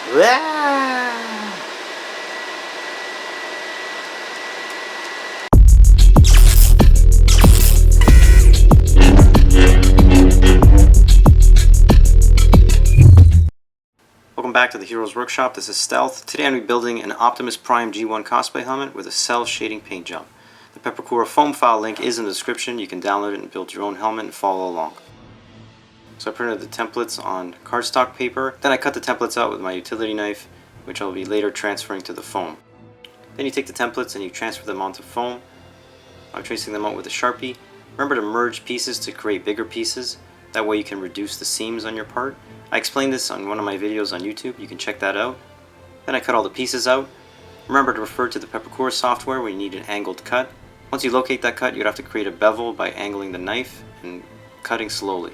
Welcome back to the Heroes Workshop. This is Stealth. Today I'm going to be building an Optimus Prime G1 cosplay helmet with a cell shading paint job. The Pepakura foam file link is in the description. You can download it and build your own helmet and follow along. So I printed the templates on cardstock paper. Then I cut the templates out with my utility knife, which I'll be later transferring to the foam. Then you take the templates and you transfer them onto foam. I'm tracing them out with a Sharpie. Remember to merge pieces to create bigger pieces. That way you can reduce the seams on your part. I explained this on one of my videos on YouTube. You can check that out. Then I cut all the pieces out. Remember to refer to the Pepakura software when you need an angled cut. Once you locate that cut, you'd have to create a bevel by angling the knife and cutting slowly.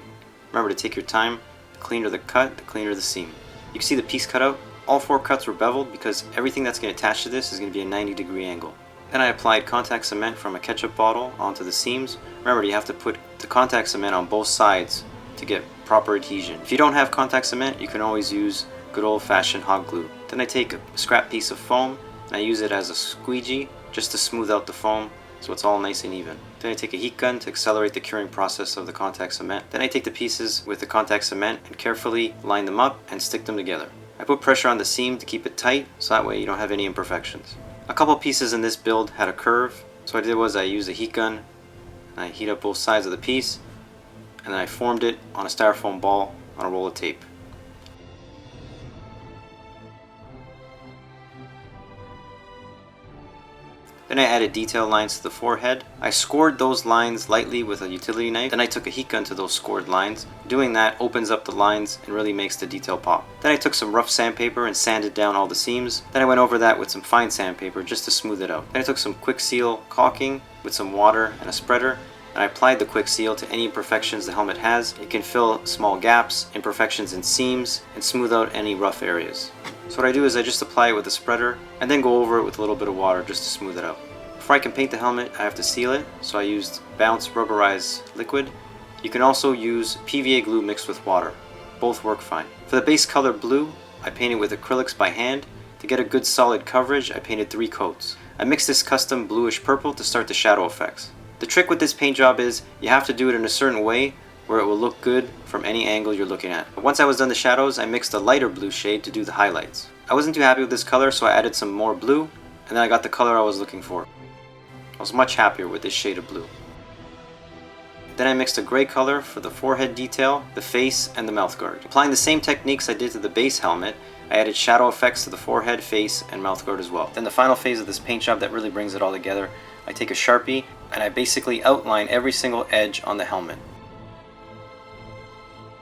Remember to take your time. The cleaner the cut, the cleaner the seam. You can see the piece cut out. All 4 cuts were beveled because everything that's going to attach to this is going to be a 90-degree angle. Then I applied contact cement from a ketchup bottle onto the seams. Remember, you have to put the contact cement on both sides to get proper adhesion. If you don't have contact cement, you can always use good old-fashioned hot glue. Then I take a scrap piece of foam and I use it as a squeegee just to smooth out the foam so it's all nice and even. Then I take a heat gun to accelerate the curing process of the contact cement. Then I take the pieces with the contact cement and carefully line them up and stick them together. I put pressure on the seam to keep it tight so that way you don't have any imperfections. A couple pieces in this build had a curve, so what I did was I used a heat gun and I heat up both sides of the piece and then I formed it on a styrofoam ball on a roll of tape. Then I added detail lines to the forehead. I scored those lines lightly with a utility knife. Then I took a heat gun to those scored lines. Doing that opens up the lines and really makes the detail pop. Then I took some rough sandpaper and sanded down all the seams. Then I went over that with some fine sandpaper just to smooth it out. Then I took some quick seal caulking with some water and a spreader. And I applied the quick seal to any imperfections the helmet has. It can fill small gaps, imperfections in seams, and smooth out any rough areas. So what I do is I just apply it with a spreader and then go over it with a little bit of water just to smooth it out. Before I can paint the helmet, I have to seal it, so I used Bounce rubberized liquid. You can also use PVA glue mixed with water. Both work fine. For the base color blue, I painted with acrylics by hand. To get a good solid coverage, I painted 3 coats. I mixed this custom bluish purple to start the shadow effects. The trick with this paint job is you have to do it in a certain way where it will look good from any angle you're looking at. But once I was done the shadows, I mixed a lighter blue shade to do the highlights. I wasn't too happy with this color, so I added some more blue, and then I got the color I was looking for. I was much happier with this shade of blue. Then I mixed a gray color for the forehead detail, the face, and the mouth guard. Applying the same techniques I did to the base helmet, I added shadow effects to the forehead, face, and mouth guard as well. Then the final phase of this paint job that really brings it all together, I take a Sharpie and I basically outline every single edge on the helmet.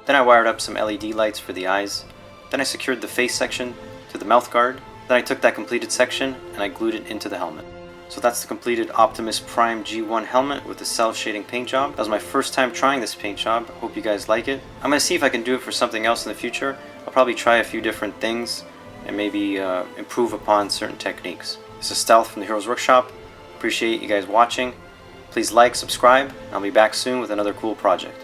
Then I wired up some LED lights for the eyes. Then I secured the face section to the mouth guard. Then I took that completed section and I glued it into the helmet. So that's the completed Optimus Prime G1 helmet with the cell shading paint job. That was my first time trying this paint job. Hope you guys like it. I'm going to see if I can do it for something else in the future. I'll probably try a few different things and maybe improve upon certain techniques. This is Stealth from the Heroes Workshop. Appreciate you guys watching. Please like, subscribe, and I'll be back soon with another cool project.